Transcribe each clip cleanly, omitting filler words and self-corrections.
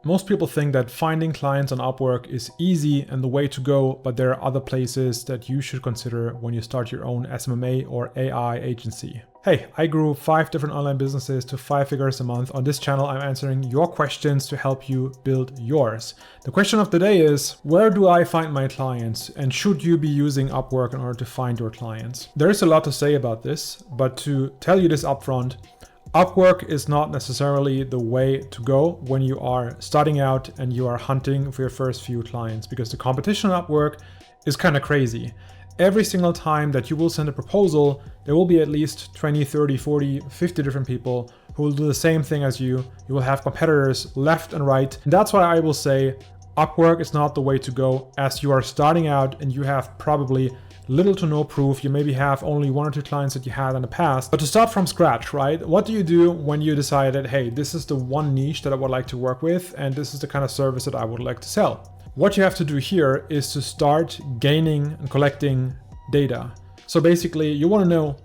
Most people think that finding clients on Upwork is easy and the way to go, but there are other places that you should consider when you start your own SMMA or AI agency. Hey, I grew 5 different online businesses to 5 figures a month. On this channel, I'm answering your questions to help you build yours. The question of the day is, where do I find my clients? And should you be using Upwork in order to find your clients? There is a lot to say about this, but to tell you this upfront, Upwork is not necessarily the way to go when you are starting out and you are hunting for your first few clients, because the competition on Upwork is kind of crazy. Every single time that you will send a proposal, there will be at least 20, 30, 40, 50 different people who will do the same thing as you. You will have competitors left and right. And that's why I will say Upwork is not the way to go as you are starting out and you have probably little to no proof. You maybe have only 1 or 2 clients that you had in the past. But to start from scratch, right? What do you do when you decided, hey, this is the one niche that I would like to work with and this is the kind of service that I would like to sell? What you have to do here is to start gaining and collecting data. So basically you want to know,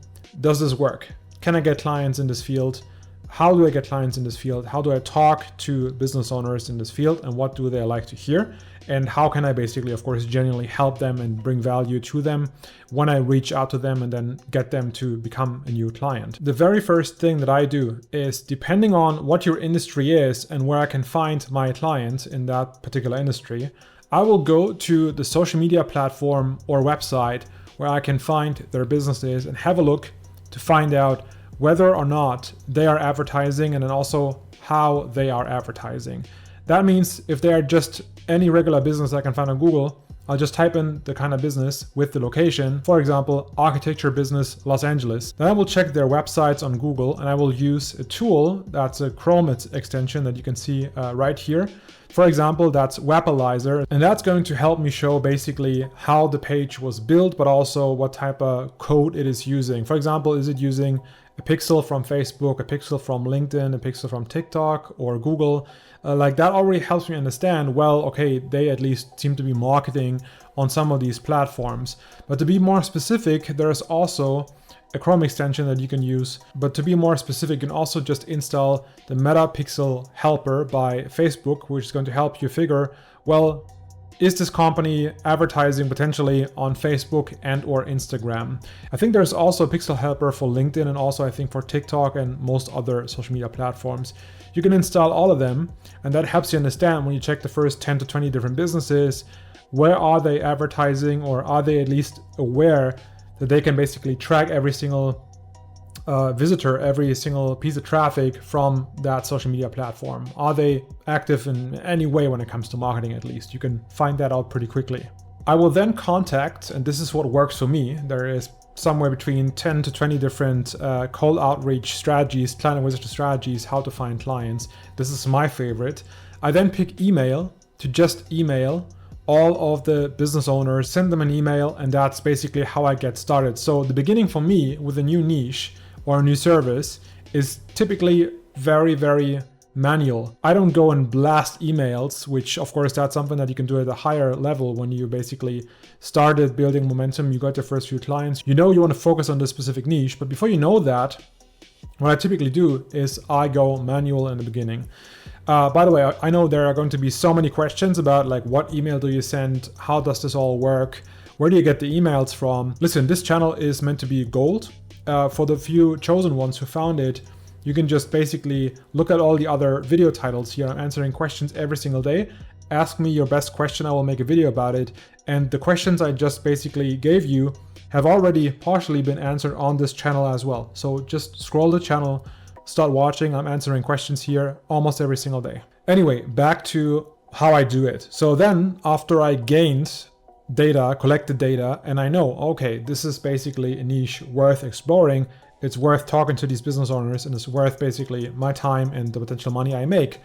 does this work? Can I get clients in this field? How do I get clients in this field? How do I talk to business owners in this field and what do they like to hear? And how can I basically, of course, genuinely help them and bring value to them when I reach out to them and then get them to become a new client? The very first thing that I do is, depending on what your industry is and where I can find my clients in that particular industry, I will go to the social media platform or website where I can find their businesses and have a look to find out whether or not they are advertising and then also how they are advertising. That means if they are just any regular business I can find on Google, I'll just type in the kind of business with the location, for example, architecture business Los Angeles. Then I will check their websites on Google and I will use a tool that's a Chrome extension that you can see right here. For example, that's Webalizer, and that's going to help me show basically how the page was built, but also what type of code it is using. For example, is it using a pixel from Facebook, a pixel from LinkedIn, a pixel from TikTok or Google? Like that already helps me understand, well, okay, they at least seem to be marketing on some of these platforms. But to be more specific, there's also a Chrome extension that you can use. But to be more specific, you can also just install the Meta Pixel Helper by Facebook, which is going to help you figure, well, is this company advertising potentially on Facebook and or Instagram? I think there's also a Pixel Helper for LinkedIn and also I think for TikTok and most other social media platforms. You can install all of them and that helps you understand when you check the first 10 to 20 different businesses, where are they advertising, or are they at least aware that they can basically track every single visitor, every single piece of traffic from that social media platform? Are they active in any way when it comes to marketing? At least you can find that out pretty quickly. I will then contact, and this is what works for me, there is somewhere between 10 to 20 different cold outreach strategies, client acquisition strategies, how to find clients. This is my favorite. I then pick email, to just email all of the business owners, send them an email, and that's basically how I get started. So the beginning for me with a new niche or a new service is typically very, very manual. I don't go and blast emails, which of course that's something that you can do at a higher level when you basically started building momentum, you got your first few clients, you know you want to focus on this specific niche, but before you know that, what I typically do is I go manual in the beginning. By the way, I know there are going to be so many questions about like what email do you send, how does this all work, where do you get the emails from? Listen, this channel is meant to be gold. For the few chosen ones who found it, you can just basically look at all the other video titles here. I'm answering questions every single day. Ask me your best question, I will make a video about it. And the questions I just basically gave you have already partially been answered on this channel as well. So just scroll the channel, start watching. I'm answering questions here almost every single day. Anyway, back to how I do it. So then after I gained data, collected data, and I know, okay, this is basically a niche worth exploring. It's worth talking to these business owners and it's worth basically my time and the potential money I make.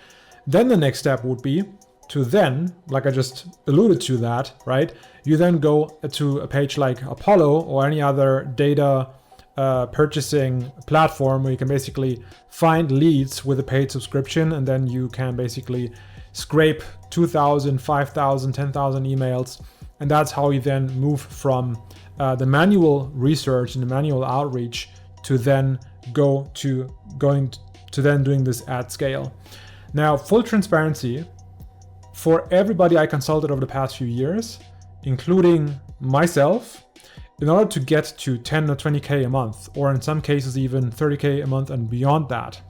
Then the next step would be to then, like I just alluded to that, right? You then go to a page like Apollo or any other data purchasing platform where you can basically find leads with a paid subscription, and then you can basically scrape 2,000, 5,000, 10,000 emails. And that's how you then move from the manual research and the manual outreach to then going to then doing this at scale. Now, full transparency, For everybody I consulted over the past few years, including myself, in order to get to 10 or 20K a month, or in some cases even 30K a month and beyond that,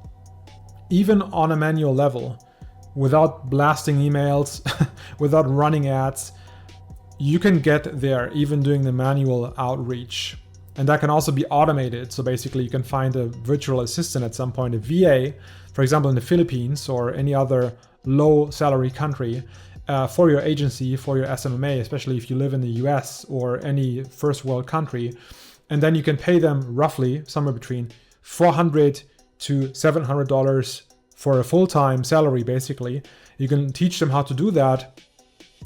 even on a manual level, without blasting emails, without running ads, you can get there even doing the manual outreach. And that can also be automated. So basically you can find a virtual assistant at some point, a VA, for example, in the Philippines or any other low salary country, for your agency, for your SMMA, especially if you live in the US or any first world country. And then you can pay them roughly somewhere between $400 to $700 for a full-time salary, basically. You can teach them how to do that,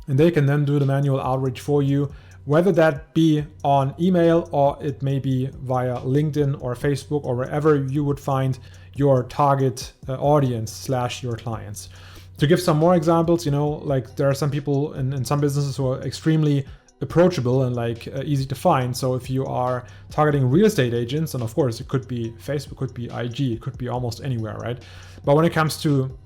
and they can then do the manual outreach for you, whether that be on email or it may be via LinkedIn or Facebook or wherever you would find your target audience / your clients. To give some more examples, like there are some people in some businesses who are extremely approachable and easy to find. So if you are targeting real estate agents, and of course it could be Facebook, could be IG, it could be almost anywhere, right? But when it comes to,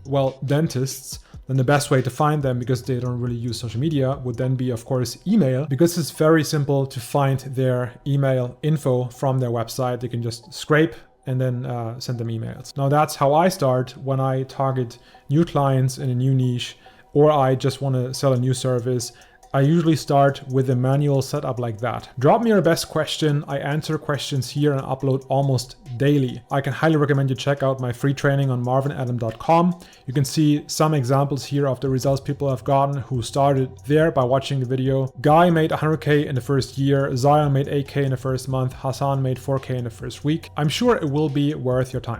dentists, then the best way to find them, because they don't really use social media, would then be, of course, email, because it's very simple to find their email info from their website. They can just scrape and then send them emails. Now that's how I start when I target new clients in a new niche, or I just want to sell a new service. I usually start with a manual setup like that. Drop me your best question. I answer questions here and upload almost daily. I can highly recommend you check out my free training on marvinadam.com. You can see some examples here of the results people have gotten who started there by watching the video. Guy made 100K in the first year. Zion made 8K in the first month. Hassan made 4K in the first week. I'm sure it will be worth your time.